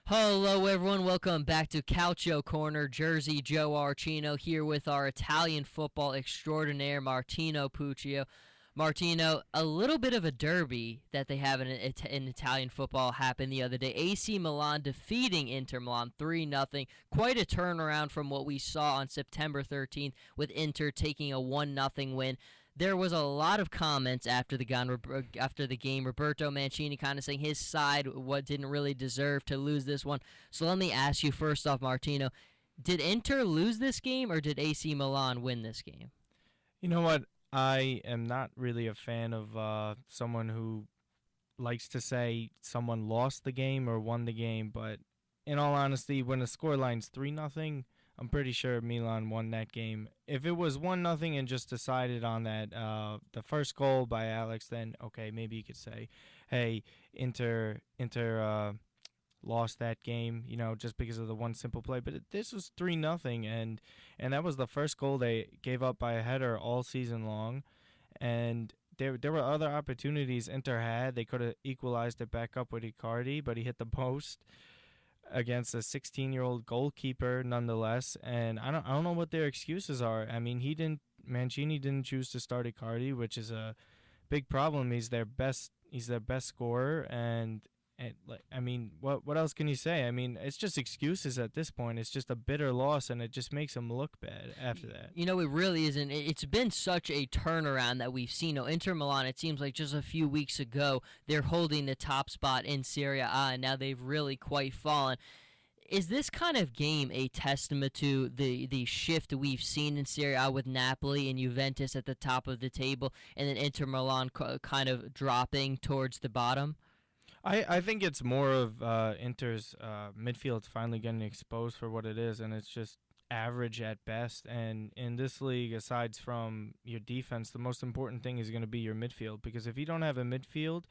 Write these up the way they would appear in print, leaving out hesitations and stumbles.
Hello, everyone. Welcome back to Calcio Corner. Jersey Joe Arcino here with our Italian football extraordinaire, Martino Puccio. Martino, a little bit of a derby that they have in Italian football happened the other day. AC Milan defeating Inter Milan 3-0. Quite a turnaround from what we saw on September 13th with Inter taking a 1-0 win. There was a lot of comments after the game. Roberto Mancini kind of saying his side what didn't really deserve to lose this one. So let me ask you first off, Martino, did Inter lose this game or did AC Milan win this game? You know what? I am not really a fan of someone who likes to say someone lost the game or won the game, but in all honesty, when the scoreline's 3-0, I'm pretty sure Milan won that game. If it was 1-0 and just decided on that the first goal by Alex, then okay, maybe you could say, hey, Inter lost that game, just because of the one simple play. But this was 3-0, and that was the first goal they gave up by a header all season long. And there were other opportunities Inter had. They could have equalized it back up with Icardi, but he hit the post against a 16-year-old goalkeeper nonetheless. And I don't know what their excuses are. I mean, Mancini didn't choose to start Icardi, which is a big problem. He's their best scorer, and like, I mean, what else can you say? I mean, it's just excuses at this point. It's just a bitter loss, and it just makes him look bad after that. You know, it really isn't. It's been such a turnaround that we've seen. Inter Milan, it seems like just a few weeks ago, they're holding the top spot in Serie A, and now they've really quite fallen. Is this kind of game a testament to the shift we've seen in Serie A with Napoli and Juventus at the top of the table, and then Inter Milan kind of dropping towards the bottom? I think it's more of Inter's midfield finally getting exposed for what it is, and it's just average at best. And in this league, aside from your defense, the most important thing is going to be your midfield, because if you don't have a midfield,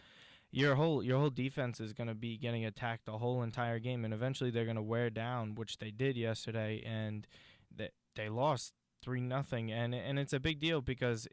your whole defense is going to be getting attacked the whole entire game, and eventually they're going to wear down, which they did yesterday, and they lost 3-0, and it's a big deal because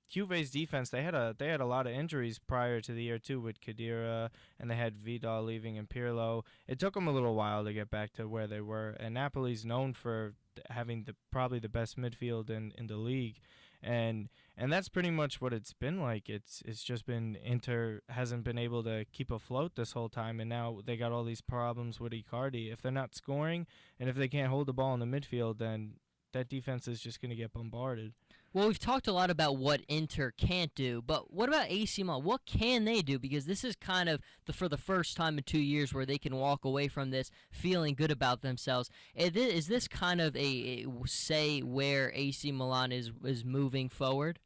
Juve's defense, they had a lot of injuries prior to the year too, with Khedira, and they had Vidal leaving and Pirlo. It took them a little while to get back to where they were, and Napoli's known for having probably the best midfield in the league, and that's pretty much what it's been like. It's just been Inter hasn't been able to keep afloat this whole time, and now they got all these problems with Icardi. If they're not scoring and if they can't hold the ball in the midfield, then that defense is just going to get bombarded. Well, we've talked a lot about what Inter can't do, but what about AC Milan? What can they do? Because this is kind of for the first time in 2 years where they can walk away from this feeling good about themselves. Is this kind of a say where AC Milan is moving forward?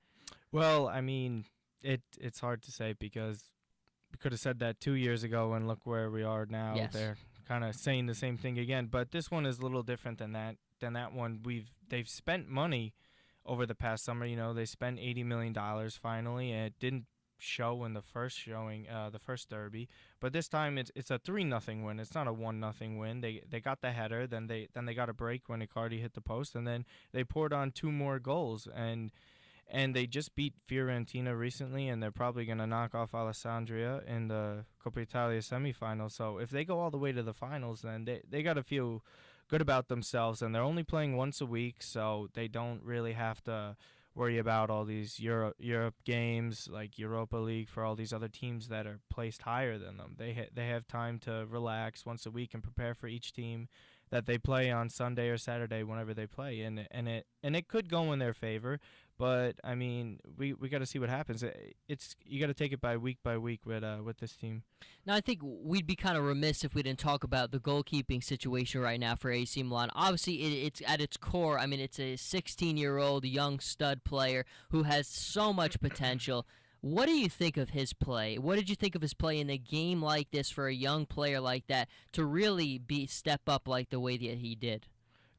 Well, I mean, it's hard to say because we could have said that 2 years ago, and look where we are now. Yes. They're kind of saying the same thing again, but this one is a little different than that one. They've spent money over the past summer. They spent $80 million finally, and it didn't show in the first showing, the first derby. But this time it's a 3-0 win. It's not a 1-0 win. They got the header, then they got a break when Icardi hit the post, and then they poured on two more goals, and they just beat Fiorentina recently, and they're probably going to knock off Alessandria in the Coppa Italia semifinals. So if they go all the way to the finals, then they got to feel good about themselves, and they're only playing once a week, so they don't really have to worry about all these Europe games like Europa League for all these other teams that are placed higher than them. They have time to relax once a week and prepare for each team that they play on Sunday or Saturday whenever they play, and it could go in their favor. But I mean, we got to see what happens. It's you got to take it by week with this team. Now, I think we'd be kind of remiss if we didn't talk about the goalkeeping situation right now for AC Milan. Obviously, it's at its core. I mean, it's a 16-year-old young stud player who has so much potential. What do you think of his play? What did you think of his play in a game like this for a young player like that to really be step up like the way that he did?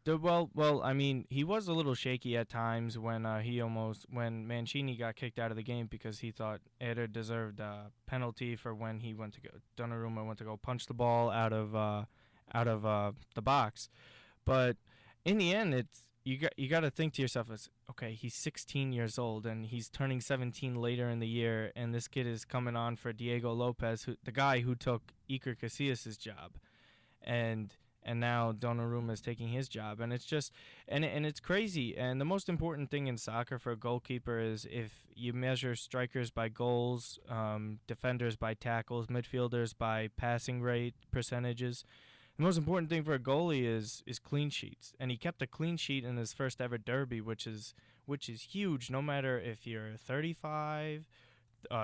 Well, I mean, he was a little shaky at times when Mancini got kicked out of the game because he thought Eder deserved a penalty for when Donnarumma went to go punch the ball out of the box. But in the end, it's you got to think to yourself as, okay, he's 16 years old and he's turning 17 later in the year, and this kid is coming on for Diego Lopez, the guy who took Iker Casillas' job. and now Donnarumma is taking his job, and it's just and it's crazy. And the most important thing in soccer for a goalkeeper is if you measure strikers by goals, defenders by tackles, midfielders by passing rate percentages. The most important thing for a goalie is clean sheets, and he kept a clean sheet in his first ever derby, which is huge. No matter if you're 35,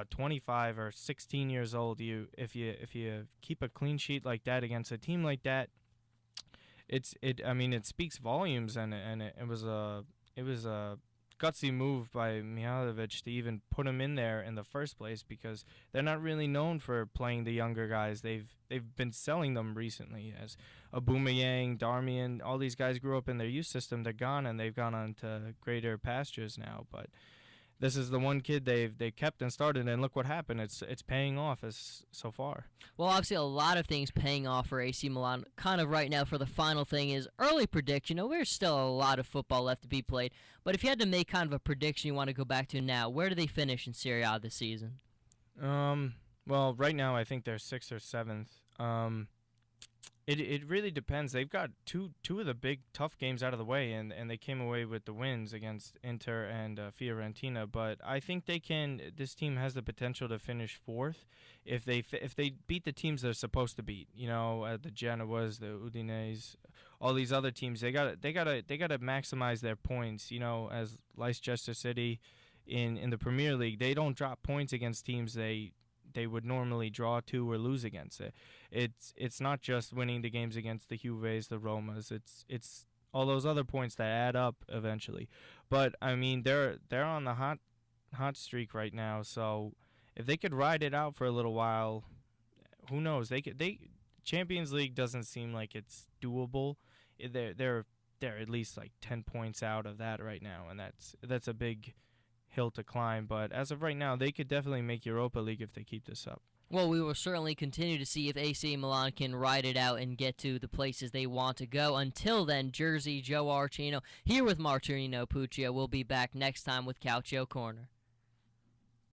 25, or 16 years old, if you keep a clean sheet like that against a team like that, I mean it speaks volumes, and it was a gutsy move by Mihailovic to even put him in there in the first place, because they're not really known for playing the younger guys. They've been selling them recently as Aubameyang, Darmian. All these guys grew up in their youth system. They're gone, and they've gone on to greater pastures now. But this is the one kid they kept and started, and look what happened. It's paying off as so far. Well, obviously, a lot of things paying off for AC Milan. Kind of right now for the final thing is early prediction. There's still a lot of football left to be played, but if you had to make kind of a prediction you want to go back to now, where do they finish in Serie A this season? Well, right now I think they're sixth or seventh. It really depends. They've got two of the big tough games out of the way, and they came away with the wins against Inter and Fiorentina. But I think they can. This team has the potential to finish fourth if they beat the teams they're supposed to beat. The Genoas, the Udinese, all these other teams. They gotta maximize their points. As Leicester City in the Premier League, they don't drop points against teams they would normally draw to or lose against it. It's not just winning the games against the Juves, the Romas. It's all those other points that add up eventually. But I mean, they're on the hot streak right now. So if they could ride it out for a little while, who knows? They Champions League doesn't seem like it's doable. They're at least like 10 points out of that right now, and that's a big hill to climb. But as of right now, they could definitely make Europa League if they keep this up. Well, we will certainly continue to see if AC Milan can ride it out and get to the places they want to go. Until then, Jersey Joe Archino here with Martino Puccio. We'll be back next time with Calcio Corner.